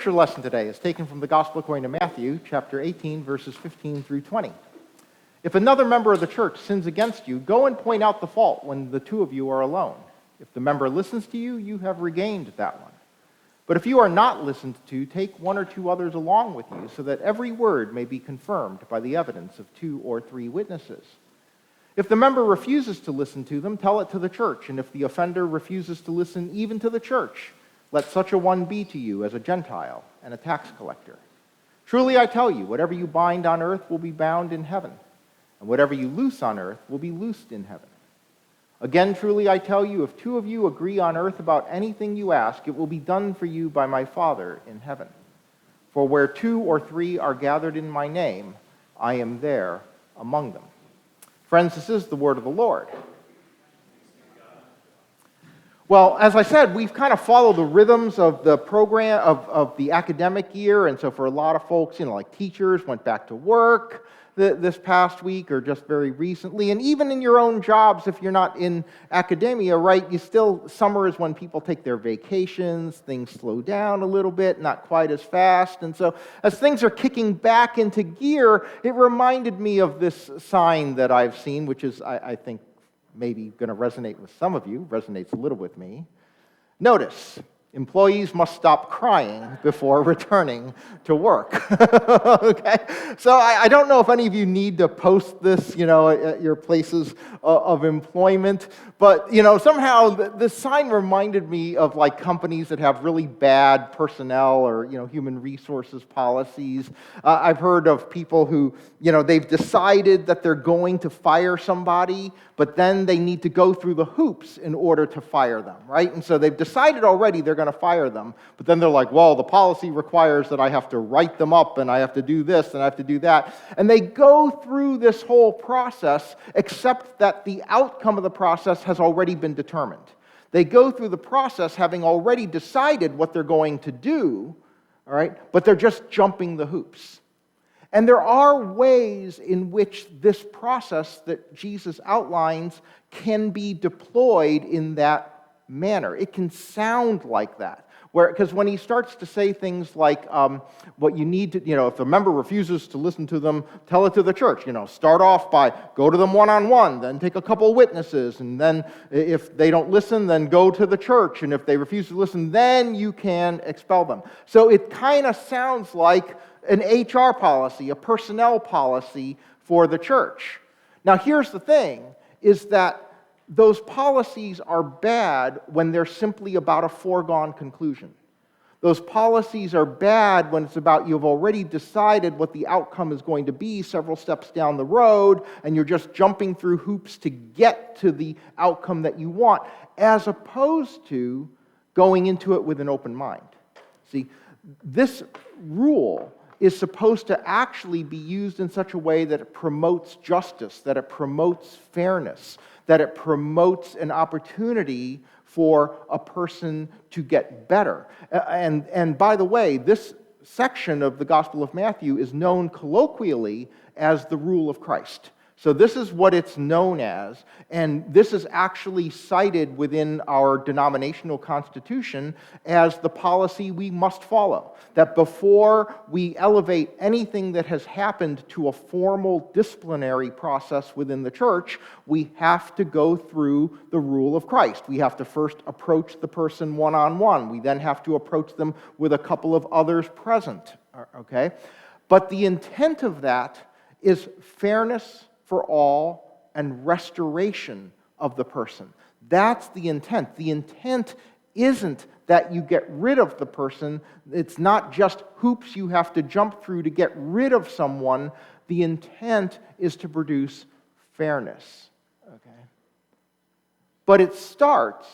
scripture lesson today is taken from the Gospel according to Matthew, chapter 18, verses 15 through 20. If another member of the church sins against you, go and point out the fault when the two of you are alone. If the member listens to you, you have regained that one. But if you are not listened to, take one or two others along with you, so that every word may be confirmed by the evidence of 2 or 3 witnesses. If the member refuses to listen to them, tell it to the church, and if the offender refuses to listen even to the church, let such a one be to you as a Gentile and a tax collector. Truly I tell you, whatever you bind on earth will be bound in heaven, and whatever you loose on earth will be loosed in heaven. Again, truly I tell you, if 2 of you agree on earth about anything you ask, it will be done for you by my Father in heaven. For where 2 or 3 are gathered in my name, I am there among them. Friends, this is the word of the Lord. Well, as I said, we've kind of followed the rhythms of the program, of the academic year, and so for a lot of folks, like teachers went back to work this past week or just very recently, and even in your own jobs, if you're not in academia, right, summer is when people take their vacations, things slow down a little bit, not quite as fast, and so as things are kicking back into gear, it reminded me of this sign that I've seen, which is, I think, maybe going to resonate with some of you, resonates a little with me. Notice, employees must stop crying before returning to work. Okay? So I don't know if any of you need to post this, at your places of employment, but, somehow this sign reminded me of like companies that have really bad personnel or, human resources policies. I've heard of people who, they've decided that they're going to fire somebody, but then they need to go through the hoops in order to fire them, right? And so they've decided already they're going to fire them, but then they're like, well, the policy requires that I have to write them up, and I have to do this, and I have to do that. And they go through this whole process, except that the outcome of the process has already been determined. They go through the process having already decided what they're going to do, all right, but they're just jumping the hoops. And there are ways in which this process that Jesus outlines can be deployed in that manner. It can sound like that. Because when he starts to say things like, what you need to, if the member refuses to listen to them, tell it to the church. Start off by go to them one-on-one, then take a couple witnesses, and then if they don't listen, then go to the church. And if they refuse to listen, then you can expel them. So it kind of sounds like an HR policy, a personnel policy for the church. Now, here's the thing, is that those policies are bad when they're simply about a foregone conclusion. Those policies are bad when it's about you've already decided what the outcome is going to be several steps down the road, and you're just jumping through hoops to get to the outcome that you want, as opposed to going into it with an open mind. See, this rule is supposed to actually be used in such a way that it promotes justice, that it promotes fairness, that it promotes an opportunity for a person to get better. And by the way, this section of the Gospel of Matthew is known colloquially as the rule of Christ. So this is what it's known as, and this is actually cited within our denominational constitution as the policy we must follow. That before we elevate anything that has happened to a formal disciplinary process within the church, we have to go through the rule of Christ. We have to first approach the person one-on-one. We then have to approach them with a couple of others present, okay? But the intent of that is fairness for all and restoration of the person. That's the intent. The intent isn't that you get rid of the person. It's not just hoops you have to jump through to get rid of someone. The intent is to produce fairness. Okay? But it starts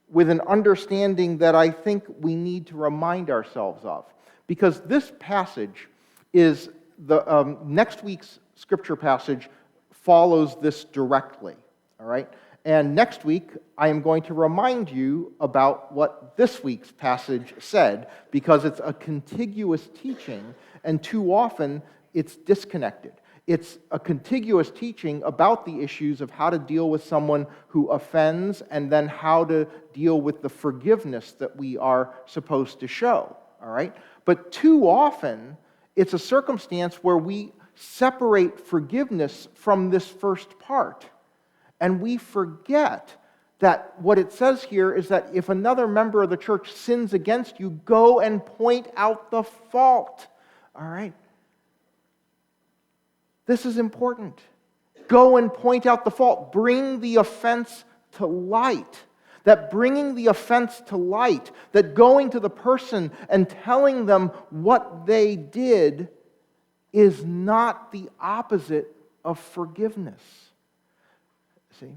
with an understanding that I think we need to remind ourselves of. Because this passage is the next week's scripture passage follows this directly, all right? And next week, I am going to remind you about what this week's passage said, because it's a contiguous teaching, and too often it's disconnected. It's a contiguous teaching about the issues of how to deal with someone who offends, and then how to deal with the forgiveness that we are supposed to show, all right? But too often, it's a circumstance where we separate forgiveness from this first part. And we forget that what it says here is that if another member of the church sins against you, go and point out the fault. All right? This is important. Go and point out the fault. Bring the offense to light. That bringing the offense to light, that going to the person and telling them what they did is not the opposite of forgiveness. See?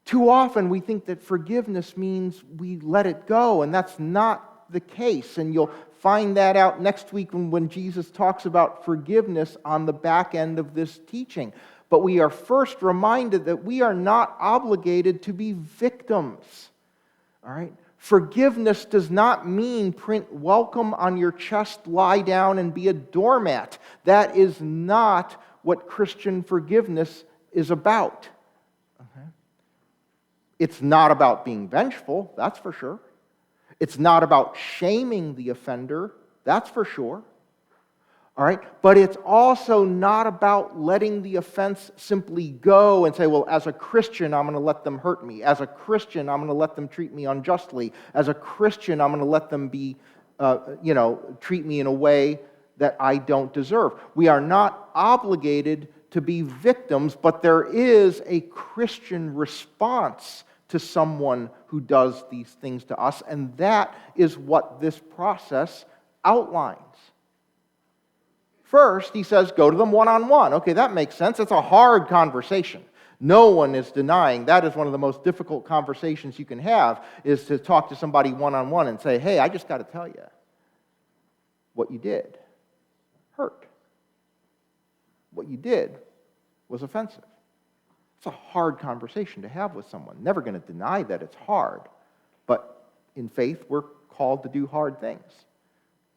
Too often we think that forgiveness means we let it go, and that's not the case. And you'll find that out next week when Jesus talks about forgiveness on the back end of this teaching. But we are first reminded that we are not obligated to be victims. All right? Forgiveness does not mean print welcome on your chest, lie down, and be a doormat. That is not what Christian forgiveness is about. Okay? It's not about being vengeful, that's for sure. It's not about shaming the offender, that's for sure. All right? But it's also not about letting the offense simply go and say, well, as a Christian, I'm going to let them hurt me. As a Christian, I'm going to let them treat me unjustly. As a Christian, I'm going to let them treat me in a way that I don't deserve. We are not obligated to be victims, but there is a Christian response to someone who does these things to us, and that is what this process outlines. First, he says, go to them one-on-one. Okay, that makes sense. It's a hard conversation. No one is denying that is one of the most difficult conversations you can have, is to talk to somebody one-on-one and say, hey, I just got to tell you, what you did hurt. What you did was offensive. It's a hard conversation to have with someone. Never going to deny that it's hard. But in faith, we're called to do hard things.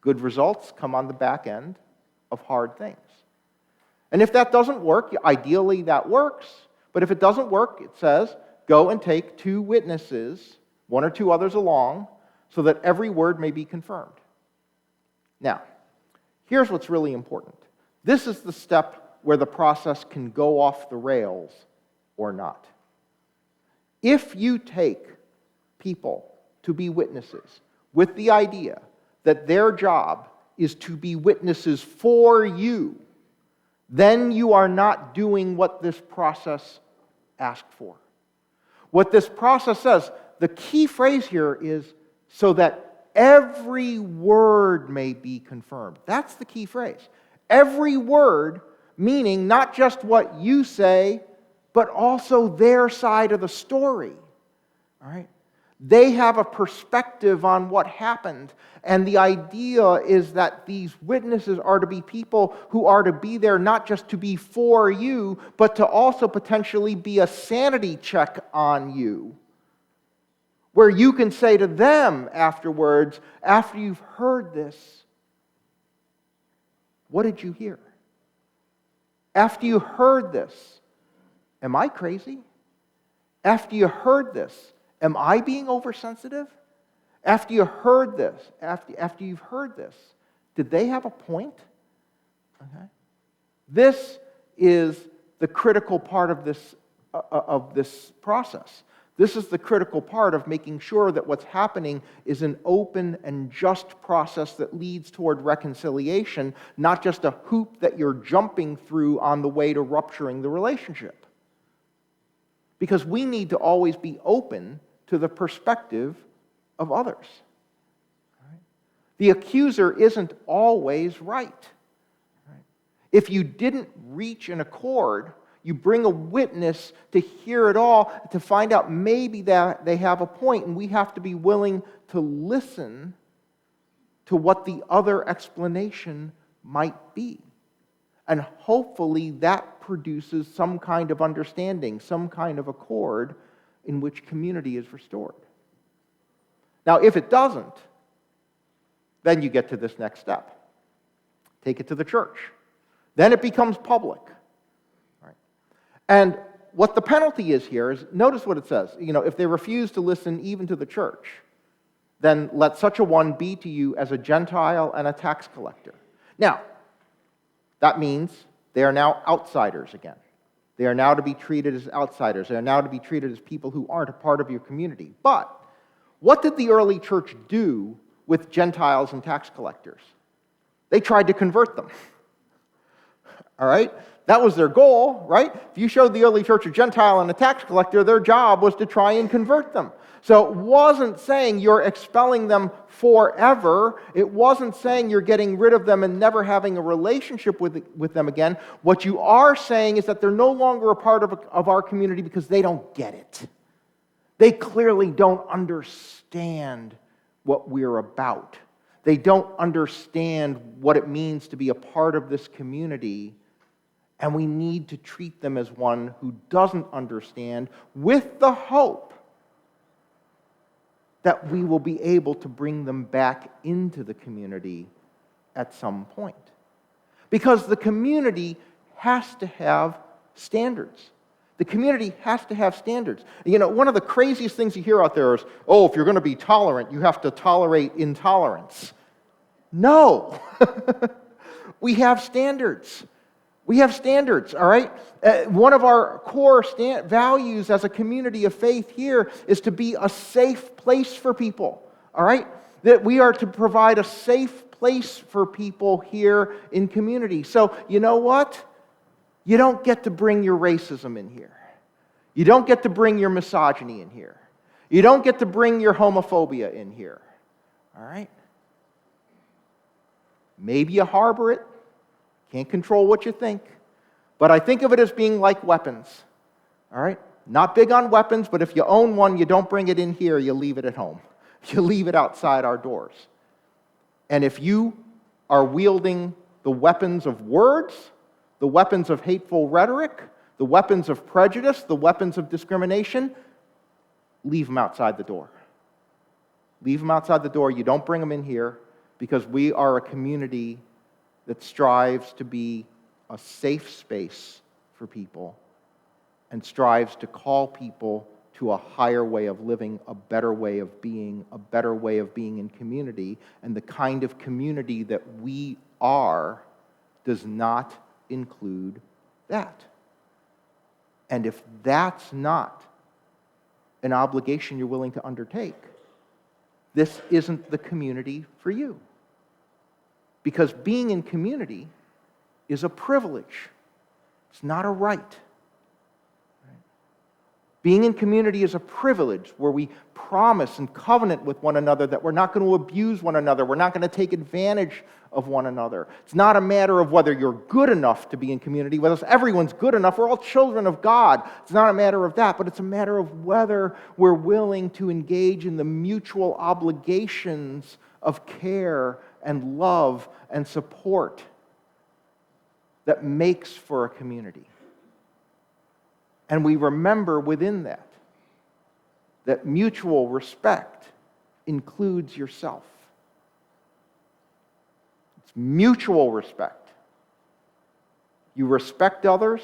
Good results come on the back end of hard things. And if that doesn't work, ideally that works. But if it doesn't work, it says, go and take 2 witnesses, 1 or 2 others along, so that every word may be confirmed. Now, here's what's really important. This is the step where the process can go off the rails or not. If you take people to be witnesses with the idea that their job is to be witnesses for you, then you are not doing what this process asked for. What this process says, the key phrase here is, so that every word may be confirmed. That's the key phrase. Every word, meaning not just what you say, but also their side of the story. All right? They have a perspective on what happened, and the idea is that these witnesses are to be people who are to be there not just to be for you, but to also potentially be a sanity check on you, where you can say to them afterwards, after you've heard this, what did you hear? After you heard this, am I crazy? After you heard this, am I being oversensitive? After you heard this, after you've heard this, did they have a point? Okay. This is the critical part of this process. This is the critical part of making sure that what's happening is an open and just process that leads toward reconciliation, not just a hoop that you're jumping through on the way to rupturing the relationship. Because we need to always be open to the perspective of others. Right? The accuser isn't always right. Right? If you didn't reach an accord, you bring a witness to hear it all, to find out maybe that they have a point, and we have to be willing to listen to what the other explanation might be. And hopefully that produces some kind of understanding, some kind of accord in which community is restored. Now, if it doesn't, then you get to this next step. Take it to the church. Then it becomes public. Right? And what the penalty is here is, notice what it says. If they refuse to listen even to the church, then let such a one be to you as a Gentile and a tax collector. Now, that means they are now outsiders again. They are now to be treated as outsiders. They are now to be treated as people who aren't a part of your community. But what did the early church do with Gentiles and tax collectors? They tried to convert them. All right? That was their goal, right? If you showed the early church a Gentile and a tax collector, their job was to try and convert them. So it wasn't saying you're expelling them forever. It wasn't saying you're getting rid of them and never having a relationship with them again. What you are saying is that they're no longer a part of our community because they don't get it. They clearly don't understand what we're about. They don't understand what it means to be a part of this community, and we need to treat them as one who doesn't understand, with the hope that we will be able to bring them back into the community at some point. Because the community has to have standards. The community has to have standards. You know, one of the craziest things you hear out there is, oh, if you're going to be tolerant, you have to tolerate intolerance. No. We have standards. We have standards, all right? One of our core values as a community of faith here is to be a safe place for people, all right? That we are to provide a safe place for people here in community. So, you know what? You don't get to bring your racism in here. You don't get to bring your misogyny in here. You don't get to bring your homophobia in here, all right? Maybe you harbor it. Can't control what you think. But I think of it as being like weapons. All right? Not big on weapons, but if you own one, you don't bring it in here, you leave it at home. You leave it outside our doors. And if you are wielding the weapons of words, the weapons of hateful rhetoric, the weapons of prejudice, the weapons of discrimination, leave them outside the door. Leave them outside the door. You don't bring them in here, because we are a community that strives to be a safe space for people and strives to call people to a higher way of living, a better way of being in community. And the kind of community that we are does not include that. And if that's not an obligation you're willing to undertake, this isn't the community for you. Because being in community is a privilege. It's not a right. Being in community is a privilege where we promise and covenant with one another that we're not going to abuse one another. We're not going to take advantage of one another. It's not a matter of whether you're good enough to be in community, whether everyone's good enough. We're all children of God. It's not a matter of that, but it's a matter of whether we're willing to engage in the mutual obligations of care and love and support that makes for a community. And we remember within that mutual respect includes yourself. It's mutual respect. You respect others,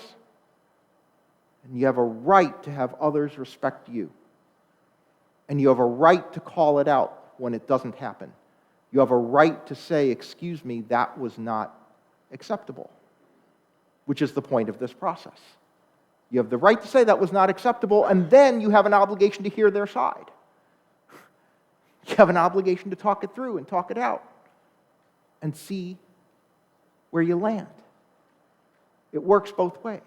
and you have a right to have others respect you. And you have a right to call it out when it doesn't happen. You have a right to say, excuse me, that was not acceptable, which is the point of this process. You have the right to say that was not acceptable, and then you have an obligation to hear their side. You have an obligation to talk it through and talk it out and see where you land. It works both ways.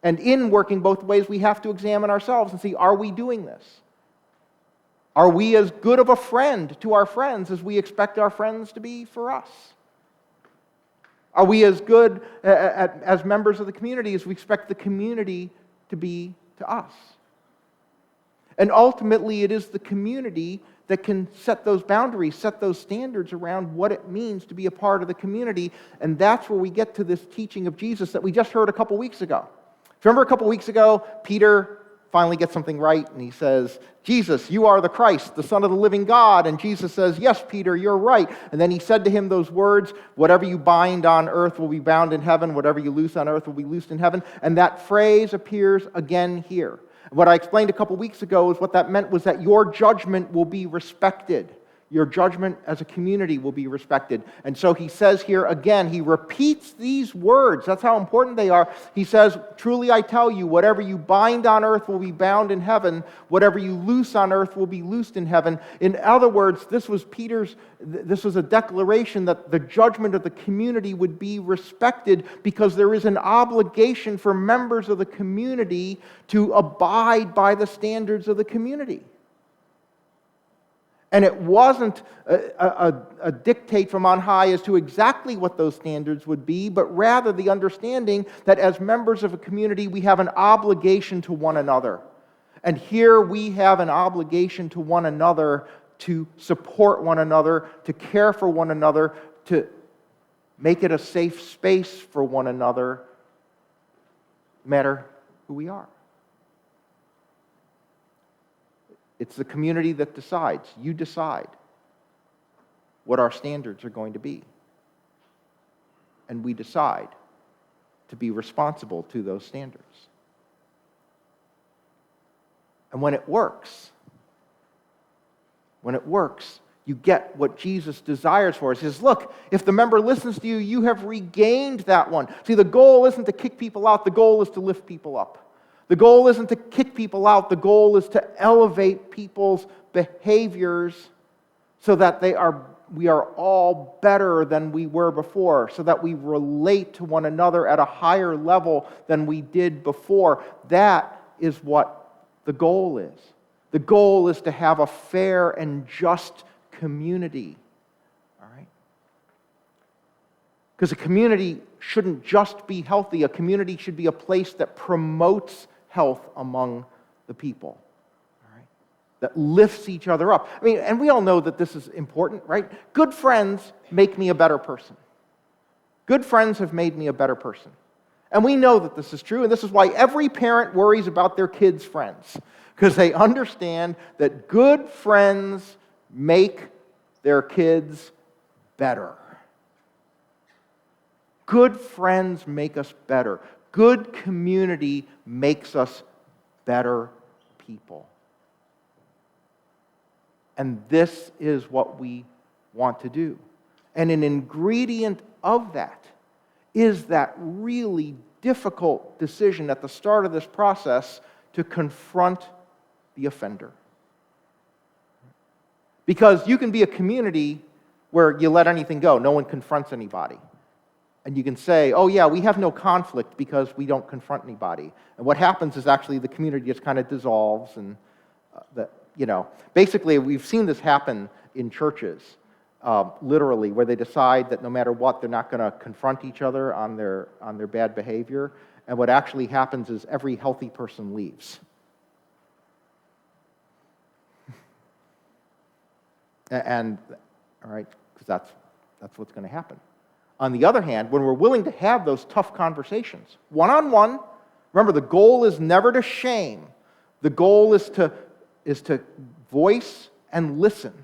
And in working both ways, we have to examine ourselves and see, are we doing this? Are we as good of a friend to our friends as we expect our friends to be for us? Are we as good as members of the community as we expect the community to be to us? And ultimately, it is the community that can set those boundaries, set those standards around what it means to be a part of the community. And that's where we get to this teaching of Jesus that we just heard a couple weeks ago. Remember a couple weeks ago, Peter finally gets something right, and he says, Jesus, you are the Christ, the Son of the living God. And Jesus says, yes, Peter, you're right. And then he said to him those words, whatever you bind on earth will be bound in heaven, whatever you loose on earth will be loosed in heaven. And that phrase appears again here. What I explained a couple weeks ago is what that meant was that your judgment will be respected. Your judgment as a community will be respected. And so he says here again, he repeats these words. That's how important they are. He says, truly I tell you, whatever you bind on earth will be bound in heaven. Whatever you loose on earth will be loosed in heaven. In other words, this was a declaration that the judgment of the community would be respected because there is an obligation for members of the community to abide by the standards of the community. And it wasn't a dictate from on high as to exactly what those standards would be, but rather the understanding that as members of a community, we have an obligation to one another. And here we have an obligation to one another to support one another, to care for one another, to make it a safe space for one another, no matter who we are. It's the community that decides. You decide what our standards are going to be. And we decide to be responsible to those standards. And when it works, you get what Jesus desires for us. He says, look, if the member listens to you, you have regained that one. See, the goal isn't to kick people out. The goal is to lift people up. The goal isn't to kick people out. The goal is to elevate people's behaviors so that we are all better than we were before, so that we relate to one another at a higher level than we did before. That is what the goal is. The goal is to have a fair and just community. All right? Because a community shouldn't just be healthy. A community should be a place that promotes health among the people, all right? That lifts each other up. I mean, and we all know that this is important, right? Good friends make me a better person. Good friends have made me a better person. And we know that this is true, and this is why every parent worries about their kids' friends, because they understand that good friends make their kids better. Good friends make us better. Good community makes us better people. And this is what we want to do. And an ingredient of that is that really difficult decision at the start of this process to confront the offender. Because you can be a community where you let anything go, no one confronts anybody. And you can say, oh yeah, we have no conflict because we don't confront anybody. And what happens is actually the community just kind of dissolves. And basically we've seen this happen in churches, literally, where they decide that no matter what, they're not going to confront each other on their bad behavior. And what actually happens is every healthy person leaves. And all right, because that's what's going to happen. On the other hand, when we're willing to have those tough conversations, one-on-one, remember the goal is never to shame. The goal is to voice and listen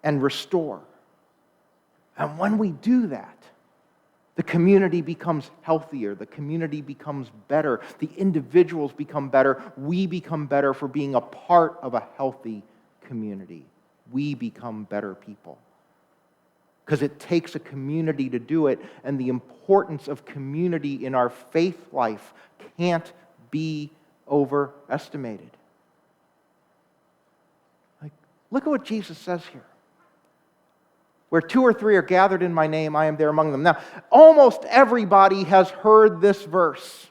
and restore. And when we do that, the community becomes healthier. The community becomes better. The individuals become better. We become better for being a part of a healthy community. We become better people. Because it takes a community to do it, and the importance of community in our faith life can't be overestimated. Look at what Jesus says here. Where 2 or 3 are gathered in my name, I am there among them. Now, almost everybody has heard this verse.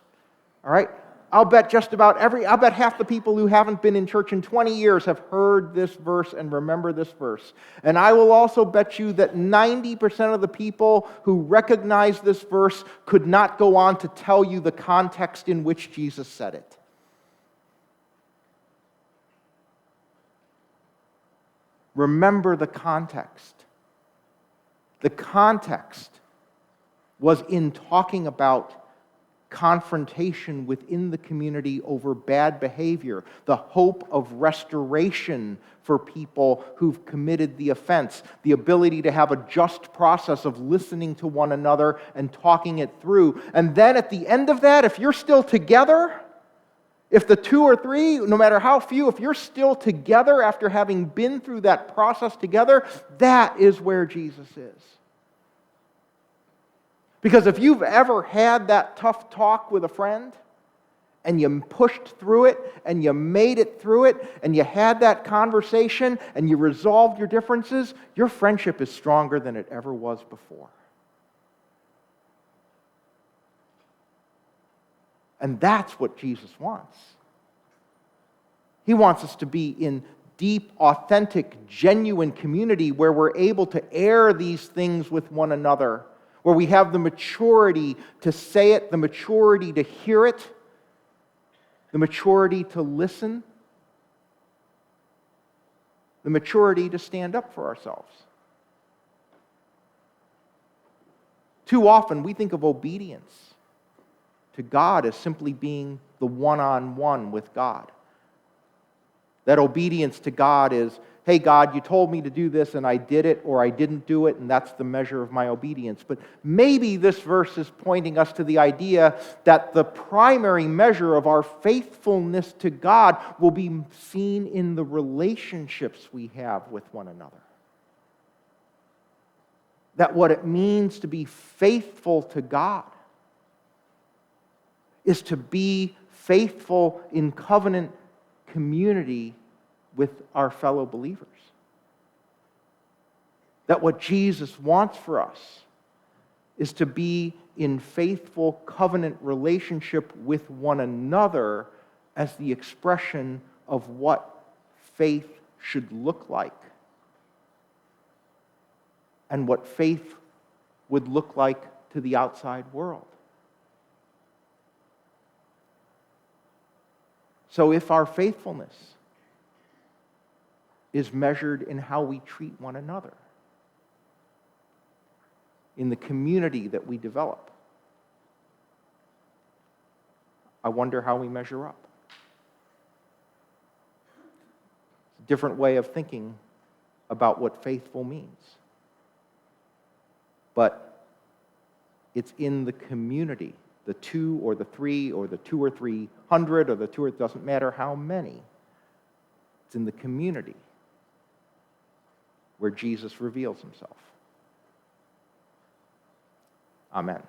All right? I'll bet half the people who haven't been in church in 20 years have heard this verse and remember this verse. And I will also bet you that 90% of the people who recognize this verse could not go on to tell you the context in which Jesus said it. Remember the context. The context was in talking about confrontation within the community over bad behavior, the hope of restoration for people who've committed the offense, the ability to have a just process of listening to one another and talking it through. And then at the end of that, if you're still together, If the two or three, no matter how few, if you're still together after having been through that process together, that is where Jesus is. Because if you've ever had that tough talk with a friend, and you pushed through it, and you made it through it, and you had that conversation, and you resolved your differences, your friendship is stronger than it ever was before. And that's what Jesus wants. He wants us to be in deep, authentic, genuine community where we're able to air these things with one another, where we have the maturity to say it, the maturity to hear it, the maturity to listen, the maturity to stand up for ourselves. Too often we think of obedience to God as simply being the one-on-one with God. That obedience to God is, hey God, you told me to do this and I did it, or I didn't do it, and that's the measure of my obedience. But maybe this verse is pointing us to the idea that the primary measure of our faithfulness to God will be seen in the relationships we have with one another. That what it means to be faithful to God is to be faithful in covenant community with our fellow believers. That what Jesus wants for us is to be in faithful covenant relationship with one another as the expression of what faith should look like and what faith would look like to the outside world. So if our faithfulness is measured in how we treat one another, in the community that we develop, I wonder how we measure up. It's a different way of thinking about what faithful means. But it's in the community, the 2 or the 3 or the 2 or 300 or the 2, it doesn't matter how many. It's in the community where Jesus reveals himself. Amen.